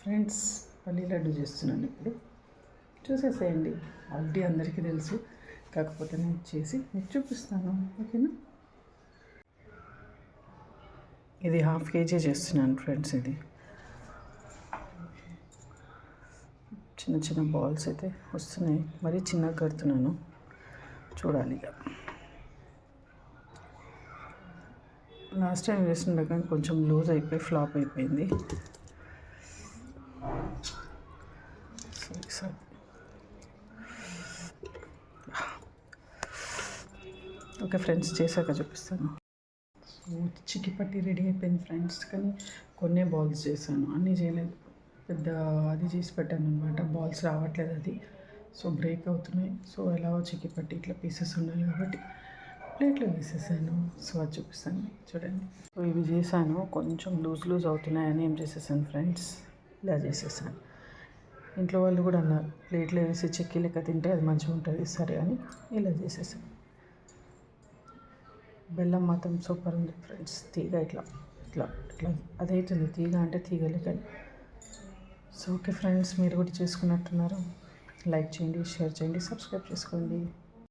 Friends, పల్లి లడ్డు చేస్తున్నాను ఇప్పుడు. చూసేసేయండి, ఆల్రెడీ అందరికీ తెలుసు. కాకపోతే నేను చేసి మీకు చూపిస్తాను, ఓకేనా? ఇది 1/2 kg చేస్తున్నాను ఫ్రెండ్స్. ఇది చిన్న చిన్న బాల్స్ అయితే వస్తున్నాయి, మరీ చిన్నగా కడుతున్నాను, చూడాలి ఇక. లాస్ట్ టైం వేస్తుండే కానీ కొంచెం లూజ్ అయిపోయి ఫ్లాప్ అయిపోయింది. సరే ఓకే ఫ్రెండ్స్, చేశాక చూపిస్తాను. సో చిక్కిపట్టి రెడీ అయిపోయింది ఫ్రెండ్స్, కానీ కొన్ని బాల్స్ చేశాను, అన్నీ చేయలేదు. పెద్ద అది చేసి పెట్టాను అనమాట, బాల్స్ రావట్లేదు అది. సో బ్రేక్ అవుతున్నాయి. సో ఎలాగో చిక్కిపట్టి ఇట్లా పీసెస్ ఉండాలి కాబట్టి ప్లేట్లో వేసేసాను. సో అది చూపిస్తాను, చూడండి. సో ఇవి చేశాను, కొంచెం లూజ్ అవుతున్నాయని ఏం చేసేసాను ఫ్రెండ్స్, ఇలా చేసేసాను. ఇంట్లో వాళ్ళు కూడా అన్నారు, ప్లేట్లో వేసి చెక్కి లెక్క తింటే అది మంచిగా ఉంటుంది, సరే అని ఇలా చేసేసాను. బెల్లం మాత్రం సూపర్ ఉంది ఫ్రెండ్స్. తీగ ఇట్లా ఇట్లా ఇట్లా అదవుతుంది, తీగ అంటే తీగ లెక్కని. సో ఓకే ఫ్రెండ్స్, మీరు కూడా చేసుకున్నట్టున్నారు. లైక్ చేయండి, షేర్ చేయండి, సబ్స్క్రైబ్ చేసుకోండి.